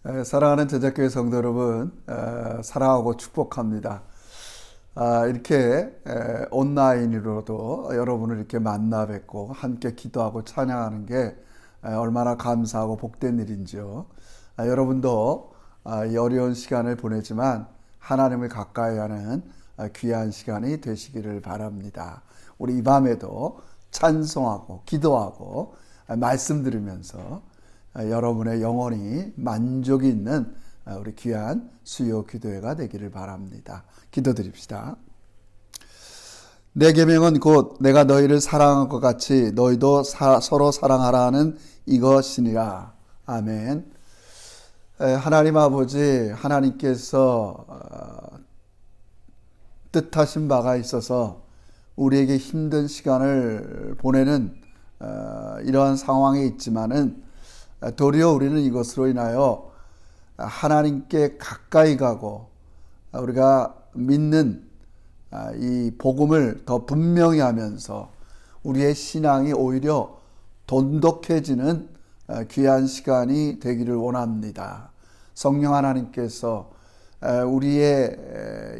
사랑하는 제자교회 성도 여러분, 사랑하고 축복합니다. 이렇게 온라인으로도 여러분을 이렇게 만나 뵙고 함께 기도하고 찬양하는 게 얼마나 감사하고 복된 일인지요. 여러분도 이 어려운 시간을 보내지만 하나님을 가까이 하는 귀한 시간이 되시기를 바랍니다. 우리 이 밤에도 찬송하고 기도하고 말씀 들으면서 여러분의 영혼이 만족이 있는 우리 귀한 수요 기도회가 되기를 바랍니다. 기도드립시다. 내 계명은 곧 내가 너희를 사랑한 것 같이 너희도 서로 사랑하라는 이것이니라. 아멘. 하나님 아버지, 하나님께서 뜻하신 바가 있어서 우리에게 힘든 시간을 보내는 이러한 상황에 있지만은 도리어 우리는 이것으로 인하여 하나님께 가까이 가고 우리가 믿는 이 복음을 더 분명히 하면서 우리의 신앙이 오히려 돈독해지는 귀한 시간이 되기를 원합니다. 성령 하나님께서 우리의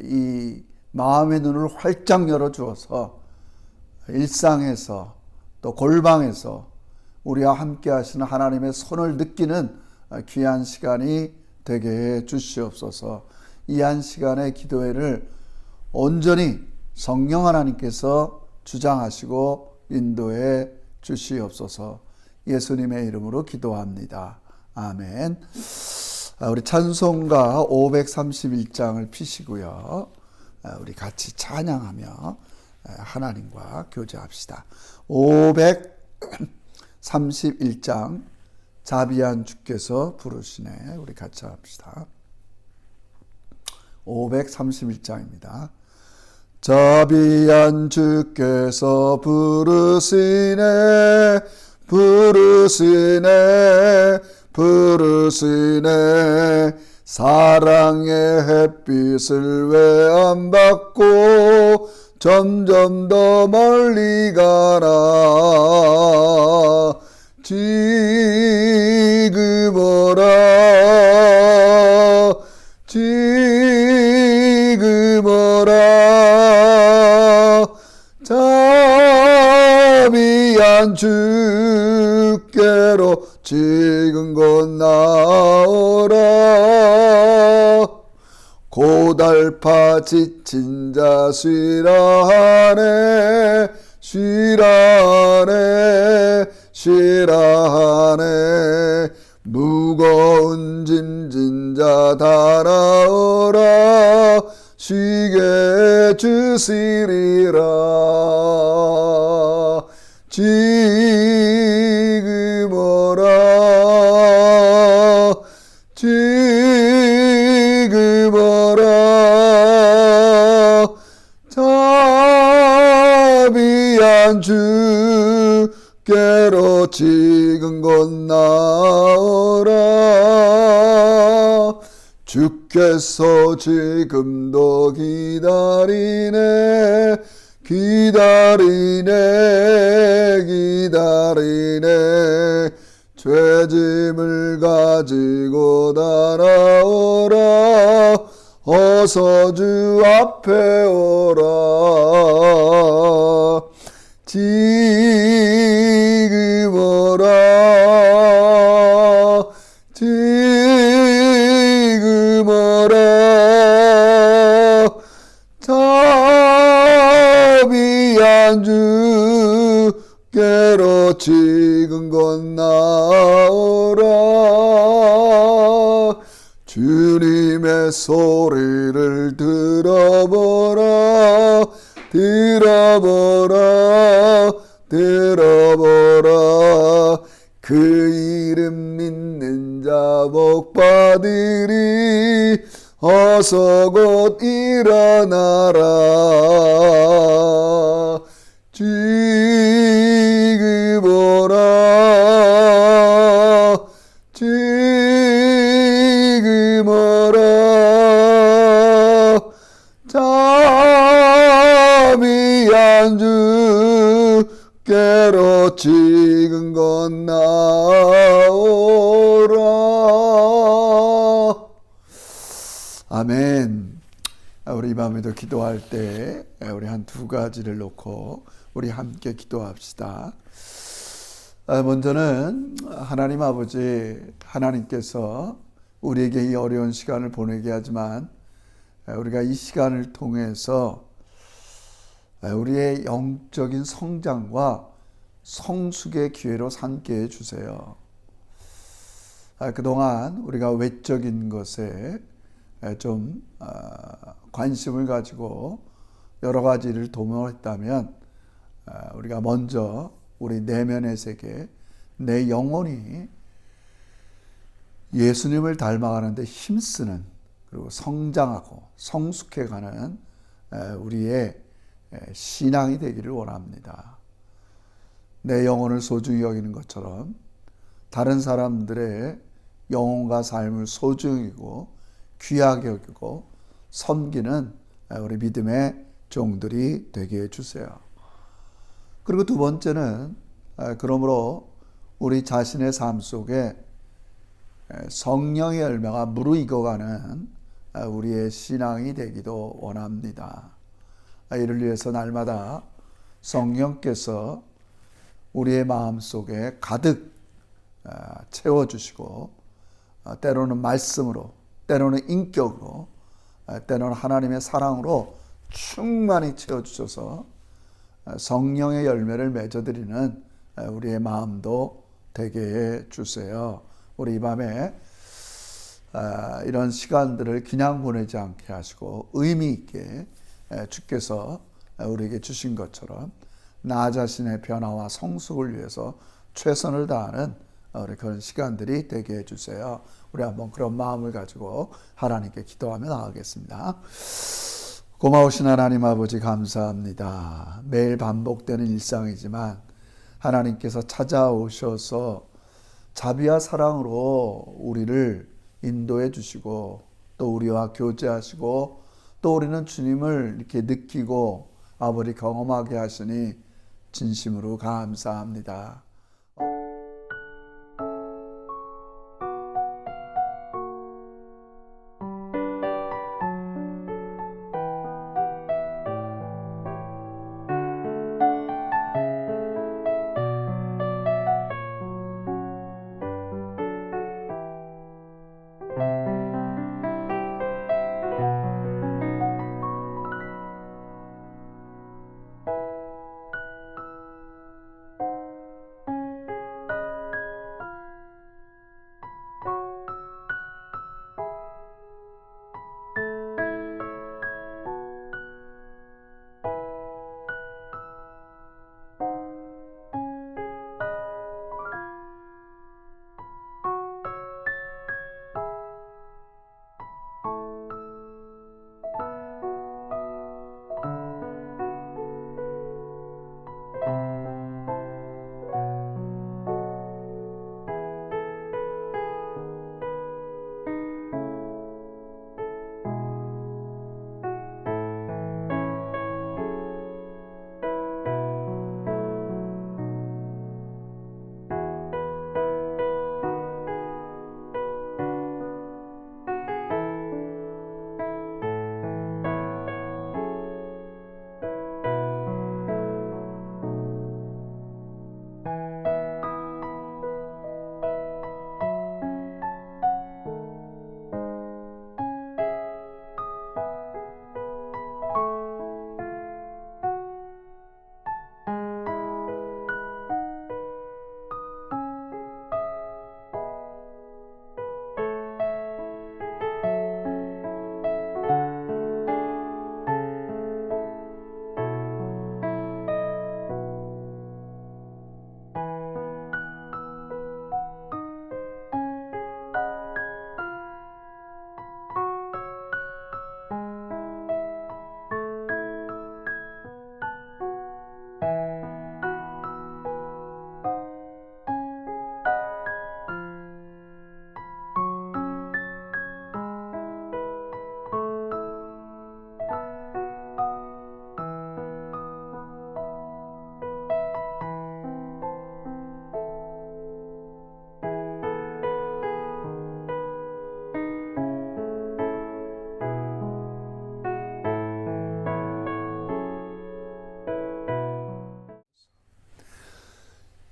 이 마음의 눈을 활짝 열어 주어서 일상에서 또 골방에서 우리와 함께 하시는 하나님의 손을 느끼는 귀한 시간이 되게 해 주시옵소서. 이 한 시간의 기도회를 온전히 성령 하나님께서 주장하시고 인도해 주시옵소서. 예수님의 이름으로 기도합니다. 아멘. 우리 찬송가 531장을 피시고요. 우리 같이 찬양하며 하나님과 교제합시다. 531장 자비한 주께서 부르시네. 우리 같이 합시다. 531장입니다. 자비한 주께서 부르시네 부르시네 부르시네 사랑의 햇빛을 왜 안 받고 점점 더 멀리 가라. 지금 오라 지금 오라 자비한 주께로 지금 곧 나오라. 고달파 지친 자 쉬라하네 쉬라하네 쉬라하네 무거운 짐진 자 다 나오라 쉬게 주시리라. 지금 오라 지금 오라 자비한 주께로 지금 곧 나오라. 주께서 지금도 기다리네 기다리네 기다리네 죄짐을 가지고 달아오라. 어서 주 앞에 오라. 지금 오라 지금 오라 자비한 주께로 지금 곧 나오라. 주님의 소리를 들어보라 들어보라 들어보라. 그 이름 믿는 자 복 받으리. 어서 곧 일어나라. 지금 오라 지금 오라 자비한 주께로 지금 곧 나오라. 우리 이 밤에도 기도할 때 우리 한 두 가지를 놓고 우리 함께 기도합시다. 먼저는 하나님 아버지, 하나님께서 우리에게 이 어려운 시간을 보내게 하지만 우리가 이 시간을 통해서 우리의 영적인 성장과 성숙의 기회로 삼게 해주세요. 그동안 우리가 외적인 것에 좀 관심을 가지고 여러 가지를 도모했다면 우리가 먼저 우리 내면의 세계, 내 영혼이 예수님을 닮아가는 데 힘쓰는, 그리고 성장하고 성숙해가는 우리의 신앙이 되기를 원합니다. 내 영혼을 소중히 여기는 것처럼 다른 사람들의 영혼과 삶을 소중히 여기고 귀하게 여기고 섬기는 우리 믿음의 종들이 되게 해주세요. 그리고 두 번째는 그러므로 우리 자신의 삶 속에 성령의 열매가 무르익어가는 우리의 신앙이 되기도 원합니다. 이를 위해서 날마다 성령께서 우리의 마음 속에 가득 채워주시고 때로는 말씀으로, 때로는 인격으로, 때로는 하나님의 사랑으로 충만히 채워주셔서 성령의 열매를 맺어드리는 우리의 마음도 되게 해주세요. 우리 이 밤에 이런 시간들을 그냥 보내지 않게 하시고 의미 있게 주께서 우리에게 주신 것처럼 나 자신의 변화와 성숙을 위해서 최선을 다하는 우리 그런 시간들이 되게 해주세요. 우리 한번 그런 마음을 가지고 하나님께 기도하며 나가겠습니다. 고마우신 하나님 아버지 감사합니다. 매일 반복되는 일상이지만 하나님께서 찾아오셔서 자비와 사랑으로 우리를 인도해 주시고 또 우리와 교제하시고 또 우리는 주님을 이렇게 느끼고 아버지 경험하게 하시니 진심으로 감사합니다.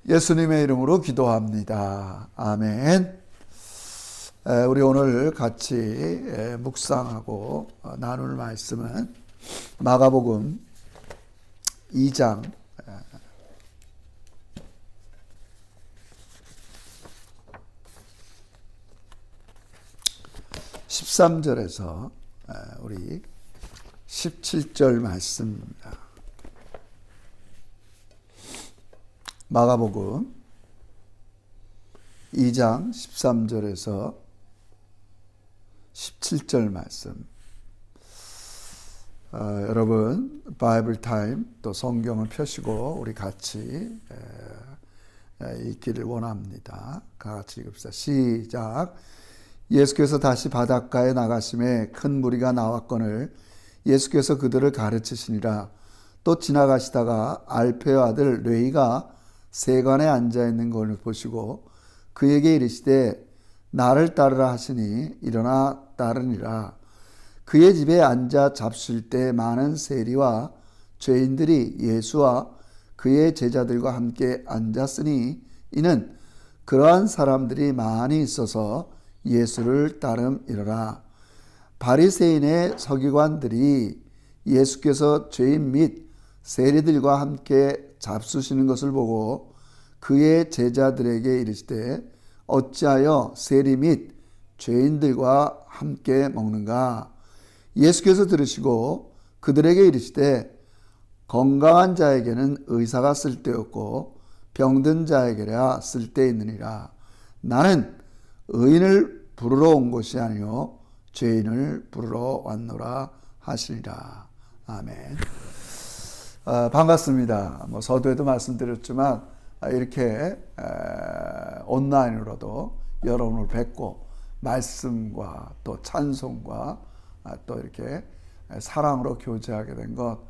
예수님의 이름으로 기도합니다. 아멘. 우리 오늘 같이 묵상하고 나눌 말씀은 마가복음 2장 13절에서 우리 17절 말씀입니다. 마가복음 2장 13절에서 17절 말씀. 여러분 바이블 타임 또 성경을 펴시고 우리 같이 읽기를 원합니다. 같이 읽읍시다. 시작. 예수께서 다시 바닷가에 나가심에 큰 무리가 나왔거늘 예수께서 그들을 가르치시니라. 또 지나가시다가 알페의 아들 뇌이가 세관에 앉아있는 것을 보시고 그에게 이르시되 나를 따르라 하시니 일어나 따르니라. 그의 집에 앉아 잡수실 때 많은 세리와 죄인들이 예수와 그의 제자들과 함께 앉았으니 이는 그러한 사람들이 많이 있어서 예수를 따름이러라. 바리새인의 서기관들이 예수께서 죄인 및 세리들과 함께 잡수시는 것을 보고 그의 제자들에게 이르시되 어찌하여 세리 및 죄인들과 함께 먹는가? 예수께서 들으시고 그들에게 이르시되 건강한 자에게는 의사가 쓸데없고 병든 자에게야 쓸데있느니라. 나는 의인을 부르러 온 것이 아니요 죄인을 부르러 왔노라 하시니라. 아멘. 반갑습니다. 서두에도 말씀드렸지만 이렇게 온라인으로도 여러분을 뵙고 말씀과 또 찬송과 또 이렇게 사랑으로 교제하게 된 것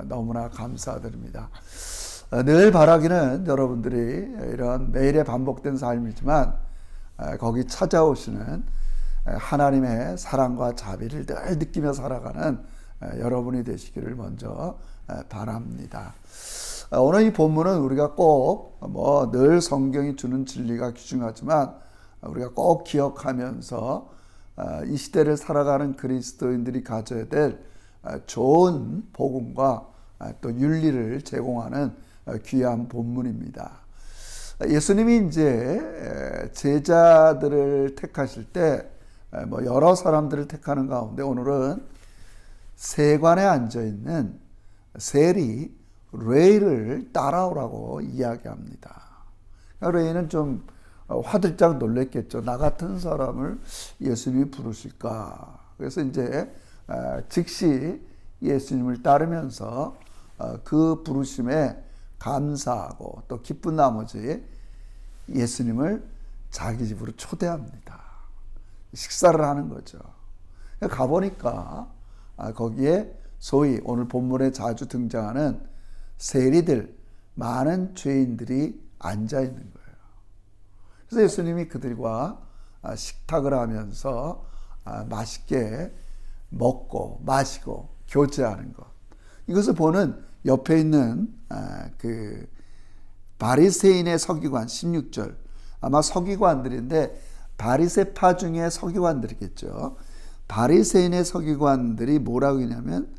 너무나 감사드립니다. 늘 바라기는 여러분들이 이런 매일의 반복된 삶이지만 거기 찾아오시는 하나님의 사랑과 자비를 늘 느끼며 살아가는 여러분이 되시기를 먼저 바랍니다. 오늘 이 본문은 우리가 꼭 늘 성경이 주는 진리가 귀중하지만 우리가 꼭 기억하면서 이 시대를 살아가는 그리스도인들이 가져야 될 좋은 복음과 또 윤리를 제공하는 귀한 본문입니다. 예수님이 이제 제자들을 택하실 때 여러 사람들을 택하는 가운데 오늘은 세관에 앉아있는 세리 뢰이를 따라오라고 이야기합니다. 뢰이는 좀 화들짝 놀랬겠죠. 나 같은 사람을 예수님이 부르실까? 그래서 이제 즉시 예수님을 따르면서 그 부르심에 감사하고 또 기쁜 나머지 예수님을 자기 집으로 초대합니다. 식사를 하는 거죠. 가보니까 거기에 소위 오늘 본문에 자주 등장하는 세리들, 많은 죄인들이 앉아 있는 거예요. 그래서 예수님이 그들과 식탁을 하면서 맛있게 먹고 마시고 교제하는 것. 이것을 보는 옆에 있는 그 바리새인의 서기관 16절. 아마 서기관들인데 바리새파 중에 서기관들이겠죠. 바리새인의 서기관들이 뭐라고 했냐면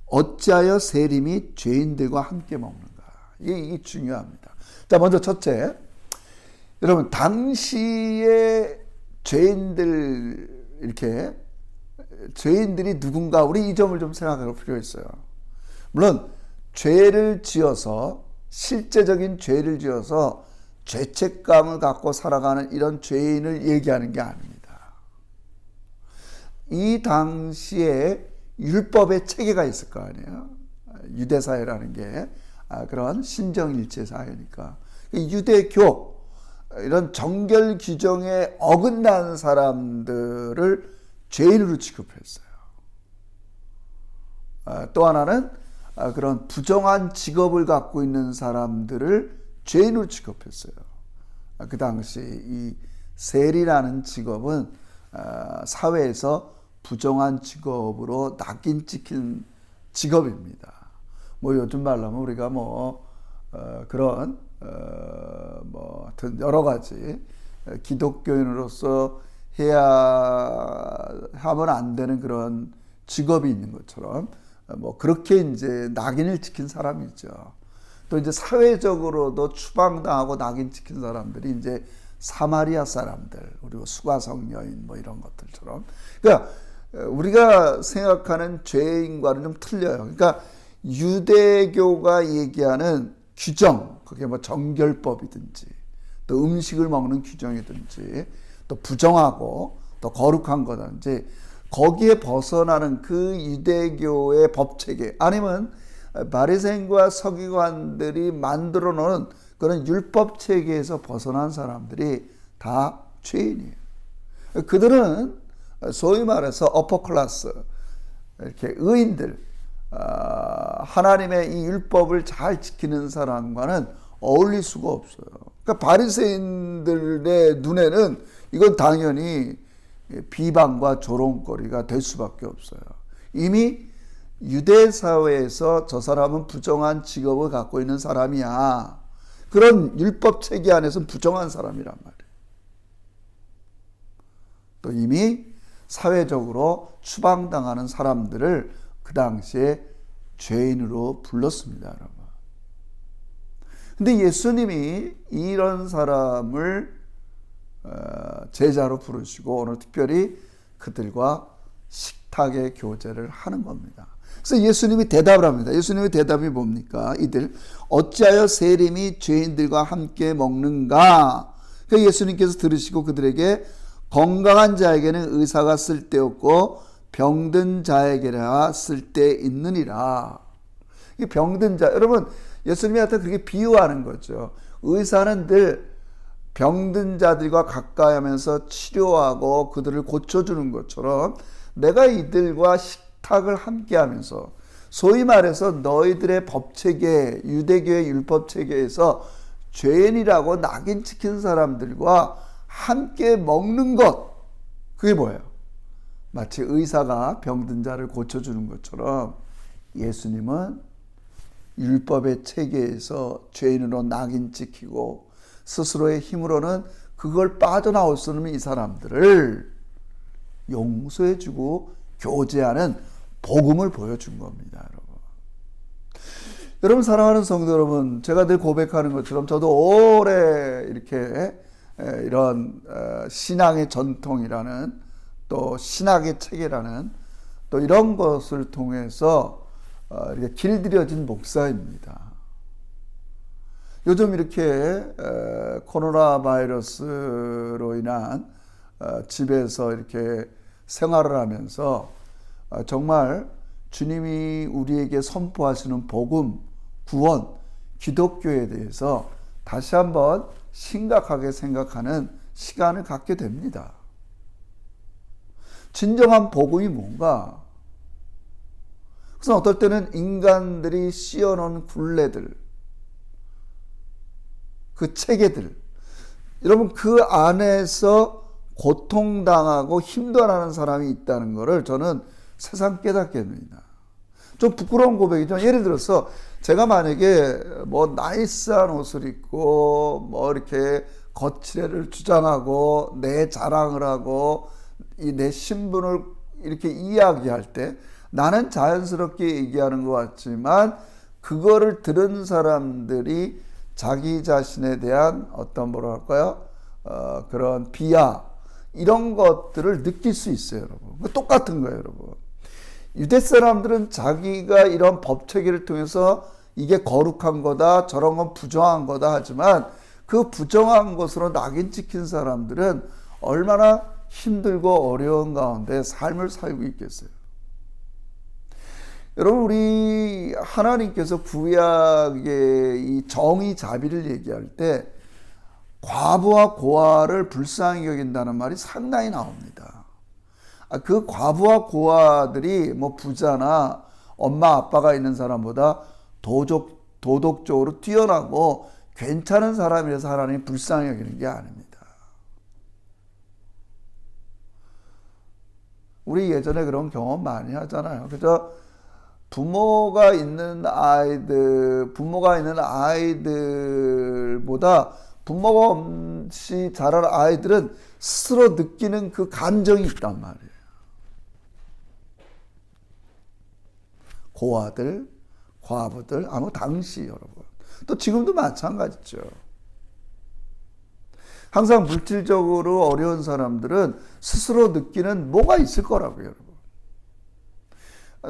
어찌하여 세리 및 죄인들과 함께 먹는가. 이게 중요합니다. 자, 먼저 첫째, 여러분 당시의 죄인들 이렇게 죄인들이 누군가 우리 이 점을 좀 생각할 필요가 있어요. 물론 죄를 지어서 실제적인 죄를 지어서 죄책감을 갖고 살아가는 이런 죄인을 얘기하는 게 아닙니다. 이 당시에 율법의 체계가 있을 거 아니에요. 유대사회라는 게 그런 신정일체 사회니까. 유대교 이런 정결 규정에 어긋난 사람들을 죄인으로 취급했어요. 또 하나는 그런 부정한 직업을 갖고 있는 사람들을 죄인으로 취급했어요. 그 당시 이 세리라는 직업은 사회에서 부정한 직업으로 낙인 찍힌 직업입니다. 요즘 말로 하면 우리가 그런 뭐 하여튼 여러 가지 기독교인으로서 해야 하면 안 되는 그런 직업이 있는 것처럼 뭐 그렇게 이제 낙인을 찍힌 사람이죠. 또 이제 사회적으로도 추방당하고 낙인 찍힌 사람들이 이제 사마리아 사람들, 그리고 수가성 여인 뭐 이런 것들처럼. 그러니까 우리가 생각하는 죄인과는 좀 틀려요. 그러니까 유대교가 얘기하는 규정, 그게 뭐 정결법이든지 또 음식을 먹는 규정이든지 또 부정하고 또 거룩한 거든지 거기에 벗어나는 그 유대교의 법체계, 아니면 바리새인과 서기관들이 만들어 놓은 그런 율법 체계에서 벗어난 사람들이 다 죄인이에요. 그들은 소위 말해서 어퍼 클래스, 이렇게 의인들, 하나님의 이 율법을 잘 지키는 사람과는 어울릴 수가 없어요. 그러니까 바리새인들의 눈에는 이건 당연히 비방과 조롱거리가 될 수밖에 없어요. 이미 유대 사회에서 저 사람은 부정한 직업을 갖고 있는 사람이야, 그런 율법 체계 안에서는 부정한 사람이란 말이에요. 또 이미 사회적으로 추방당하는 사람들을 그 당시에 죄인으로 불렀습니다, 여러분. 근데 예수님이 이런 사람을 제자로 부르시고 오늘 특별히 그들과 식탁의 교제를 하는 겁니다. 그래서 예수님이 대답을 합니다. 예수님의 대답이 뭡니까? 이들 어찌하여 세림이 죄인들과 함께 먹는가? 그러니까 예수님께서 들으시고 그들에게 건강한 자에게는 의사가 쓸데없고 병든 자에게나 쓸데있느니라. 이 병든 자, 여러분 예수님이 하여튼 그렇게 비유하는 거죠. 의사는 늘 병든 자들과 가까이 하면서 치료하고 그들을 고쳐주는 것처럼 내가 이들과 식탁을 함께 하면서, 소위 말해서 너희들의 법체계, 유대교의 율법체계에서 죄인이라고 낙인 찍힌 사람들과 함께 먹는 것, 그게 뭐예요? 마치 의사가 병든 자를 고쳐주는 것처럼 예수님은 율법의 체계에서 죄인으로 낙인 찍히고 스스로의 힘으로는 그걸 빠져나올 수 없는 이 사람들을 용서해주고 교제하는 복음을 보여준 겁니다, 여러분. 여러분 사랑하는 성도 여러분, 제가 늘 고백하는 것처럼 저도 오래 이렇게 이런 신앙의 전통이라는, 또 신학의 체계라는, 또 이런 것을 통해서 이렇게 길들여진 목사입니다. 요즘 이렇게 코로나 바이러스로 인한 집에서 이렇게 생활을 하면서 정말 주님이 우리에게 선포하시는 복음, 구원, 기독교에 대해서 다시 한번 심각하게 생각하는 시간을 갖게 됩니다. 진정한 복음이 뭔가? 그래서 어떨 때는 인간들이 씌워놓은 굴레들, 그 체계들, 여러분 그 안에서 고통당하고 힘도 안 하는 사람이 있다는 것을 저는 새삼 깨닫게 됩니다. 좀 부끄러운 고백이죠. 예를 들어서 제가 만약에 뭐 나이스한 옷을 입고 뭐 이렇게 거칠애를 주장하고 내 자랑을 하고 내 신분을 이렇게 이야기할 때 나는 자연스럽게 얘기하는 것 같지만 그거를 들은 사람들이 자기 자신에 대한 어떤 뭐랄까요? 그런 비하, 이런 것들을 느낄 수 있어요, 여러분. 똑같은 거예요, 여러분. 유대 사람들은 자기가 이런 법 체계를 통해서 이게 거룩한 거다, 저런 건 부정한 거다 하지만 그 부정한 것으로 낙인 찍힌 사람들은 얼마나 힘들고 어려운 가운데 삶을 살고 있겠어요. 여러분, 우리 하나님께서 구약의 이 정의 자비를 얘기할 때 과부와 고아를 불쌍히 여긴다는 말이 상당히 나옵니다. 그 과부와 고아들이 뭐 부자나 엄마 아빠가 있는 사람보다 도덕적으로 뛰어나고 괜찮은 사람이라서 하나님이 불쌍히 여기는 게 아닙니다. 우리 예전에 그런 경험 많이 하잖아요. 그죠? 부모가 있는 아이들보다 부모가 없이 자랄 아이들은 스스로 느끼는 그 감정이 있단 말이에요. 고아들, 과부들, 당시 여러분. 또 지금도 마찬가지죠. 항상 물질적으로 어려운 사람들은 스스로 느끼는 뭐가 있을 거라고요, 여러분.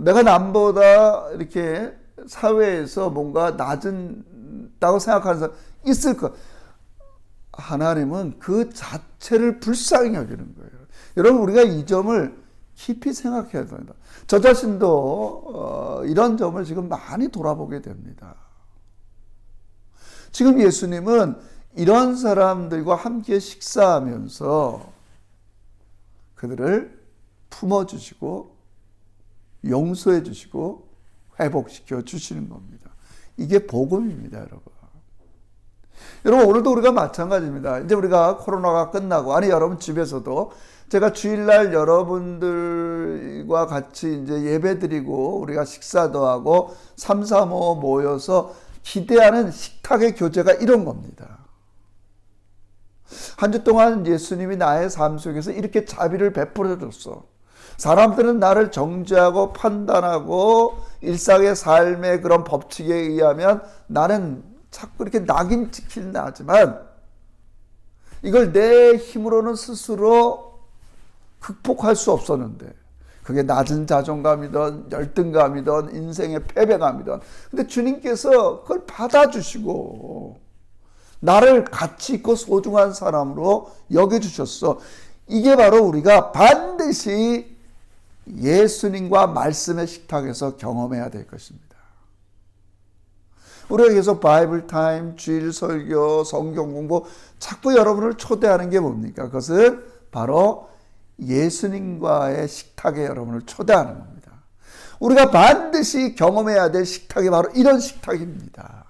내가 남보다 이렇게 사회에서 뭔가 낮다고 생각하는 사람 있을 거. 하나님은 그 자체를 불쌍히 여기는 거예요. 여러분, 우리가 이 점을 깊이 생각해야 됩니다. 저 자신도 이런 점을 지금 많이 돌아보게 됩니다. 지금 예수님은 이런 사람들과 함께 식사하면서 그들을 품어주시고 용서해 주시고 회복시켜 주시는 겁니다. 이게 복음입니다, 여러분. 여러분, 오늘도 우리가 마찬가지입니다. 이제 우리가 코로나가 끝나고, 여러분 집에서도 제가 주일날 여러분들과 같이 이제 예배 드리고 우리가 식사도 하고 3, 3, 5 모여서 기대하는 식탁의 교제가 이런 겁니다. 한 주 동안 예수님이 나의 삶 속에서 이렇게 자비를 베풀어 줬어. 사람들은 나를 정죄하고 판단하고 일상의 삶의 그런 법칙에 의하면 나는 자꾸 이렇게 낙인 찍힌다 하지만 이걸 내 힘으로는 스스로 극복할 수 없었는데, 그게 낮은 자존감이든 열등감이든 인생의 패배감이든, 근데 주님께서 그걸 받아주시고 나를 가치 있고 소중한 사람으로 여겨주셨어. 이게 바로 우리가 반드시 예수님과 말씀의 식탁에서 경험해야 될 것입니다. 우리가 계속 바이블 타임, 주일 설교, 성경 공부 자꾸 여러분을 초대하는 게 뭡니까? 그것은 바로 예수님과의 식탁에 여러분을 초대하는 겁니다. 우리가 반드시 경험해야 될 식탁이 바로 이런 식탁입니다.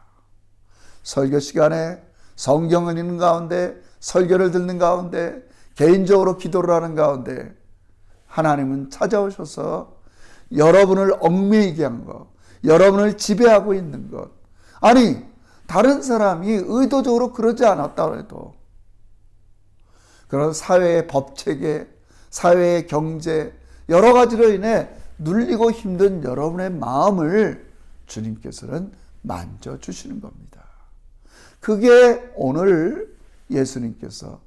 설교 시간에 성경을 읽는 가운데, 설교를 듣는 가운데, 개인적으로 기도를 하는 가운데 하나님은 찾아오셔서 여러분을 얽매이게 한 것, 여러분을 지배하고 있는 것, 다른 사람이 의도적으로 그러지 않았다고 해도 그런 사회의 법체계, 사회의 경제, 여러 가지로 인해 눌리고 힘든 여러분의 마음을 주님께서는 만져주시는 겁니다. 그게 오늘 예수님께서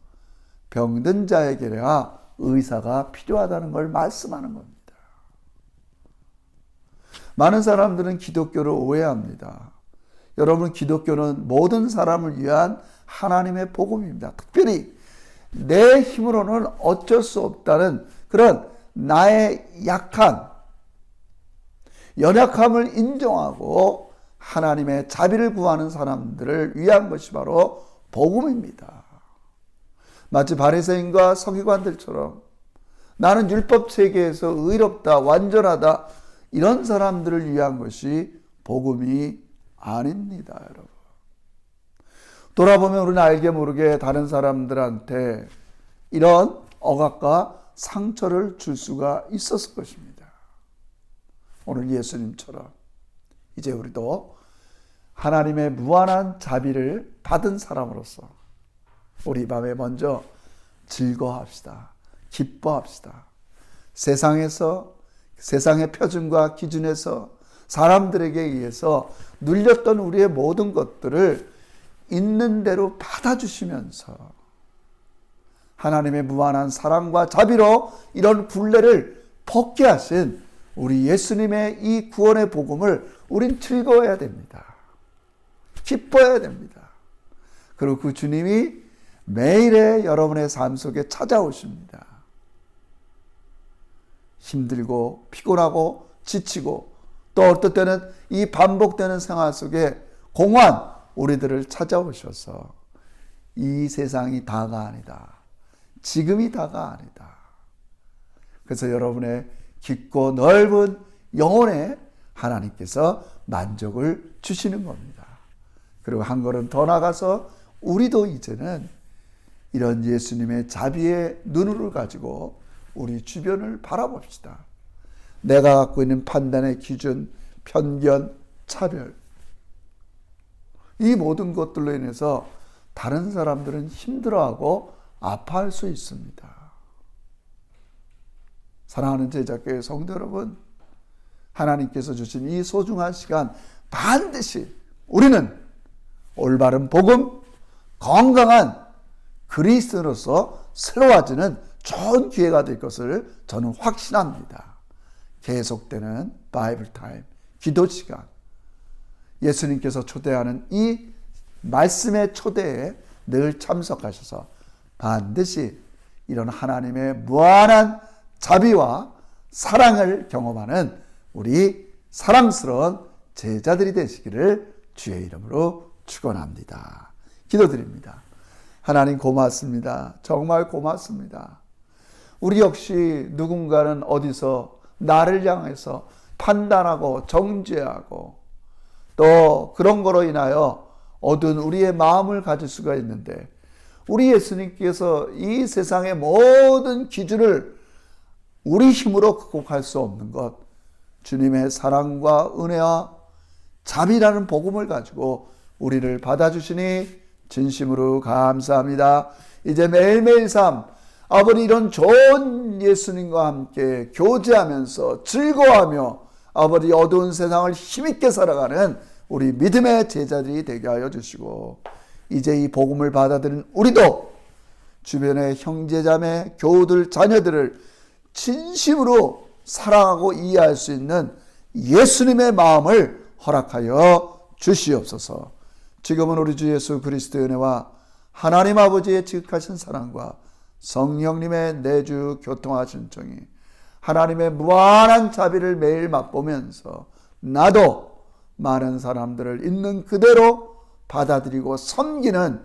병든 자에게야 의사가 필요하다는 걸 말씀하는 겁니다. 많은 사람들은 기독교를 오해합니다. 여러분, 기독교는 모든 사람을 위한 하나님의 복음입니다. 특별히 내 힘으로는 어쩔 수 없다는 그런 나의 연약함을 인정하고 하나님의 자비를 구하는 사람들을 위한 것이 바로 복음입니다. 마치 바리새인과 서기관들처럼 나는 율법 체계에서 의롭다, 완전하다, 이런 사람들을 위한 것이 복음이 아닙니다, 여러분. 돌아보면 우리는 알게 모르게 다른 사람들한테 이런 억압과 상처를 줄 수가 있었을 것입니다. 오늘 예수님처럼 이제 우리도 하나님의 무한한 자비를 받은 사람으로서 우리 밤에 먼저 즐거워합시다. 기뻐합시다. 세상의 표준과 기준에서 사람들에게 의해서 눌렸던 우리의 모든 것들을 있는 대로 받아주시면서 하나님의 무한한 사랑과 자비로 이런 굴레를 벗게 하신 우리 예수님의 이 구원의 복음을 우린 즐거워해야 됩니다. 기뻐해야 됩니다. 그리고 그 주님이 매일의 여러분의 삶 속에 찾아오십니다. 힘들고 피곤하고 지치고 또 어떨 때는 이 반복되는 생활 속에 공허한 우리들을 찾아오셔서 이 세상이 다가 아니다. 지금이 다가 아니다. 그래서 여러분의 깊고 넓은 영혼에 하나님께서 만족을 주시는 겁니다. 그리고 한 걸음 더 나가서 우리도 이제는 이런 예수님의 자비의 눈을 가지고 우리 주변을 바라봅시다. 내가 갖고 있는 판단의 기준, 편견, 차별, 이 모든 것들로 인해서 다른 사람들은 힘들어하고 아파할 수 있습니다. 사랑하는 제자교회 성도 여러분, 하나님께서 주신 이 소중한 시간 반드시 우리는 올바른 복음, 건강한 그리스도로서 새로워지는 좋은 기회가 될 것을 저는 확신합니다. 계속되는 바이블 타임, 기도 시간, 예수님께서 초대하는 이 말씀의 초대에 늘 참석하셔서 반드시 이런 하나님의 무한한 자비와 사랑을 경험하는 우리 사랑스러운 제자들이 되시기를 주의 이름으로 축원합니다. 기도드립니다. 하나님 고맙습니다. 정말 고맙습니다. 우리 역시 누군가는 어디서 나를 향해서 판단하고 정죄하고 또 그런 거로 인하여 어두운 우리의 마음을 가질 수가 있는데, 우리 예수님께서 이 세상의 모든 기준을 우리 힘으로 극복할 수 없는 것, 주님의 사랑과 은혜와 자비라는 복음을 가지고 우리를 받아주시니 진심으로 감사합니다. 이제 매일매일 삶, 아버지 이런 좋은 예수님과 함께 교제하면서 즐거워하며 아버지 어두운 세상을 힘있게 살아가는 우리 믿음의 제자들이 되게 하여 주시고, 이제 이 복음을 받아들인 우리도 주변의 형제자매, 교우들, 자녀들을 진심으로 사랑하고 이해할 수 있는 예수님의 마음을 허락하여 주시옵소서. 지금은 우리 주 예수 그리스도의 은혜와 하나님 아버지의 지극하신 사랑과 성령님의 내주 교통하신 정이, 하나님의 무한한 자비를 매일 맛보면서 나도 많은 사람들을 있는 그대로 받아들이고 섬기는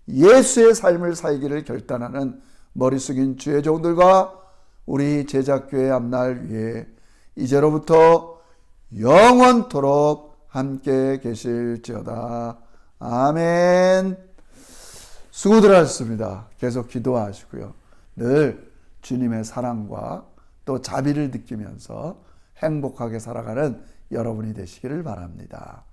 예수의 삶을 살기를 결단하는 머리 숙인 주의 종들과 우리 제자교회 앞날 위에 이제로부터 영원토록 함께 계실지어다. 아멘. 수고들 하셨습니다. 계속 기도하시고요. 늘 주님의 사랑과 또 자비를 느끼면서 행복하게 살아가는 여러분이 되시기를 바랍니다.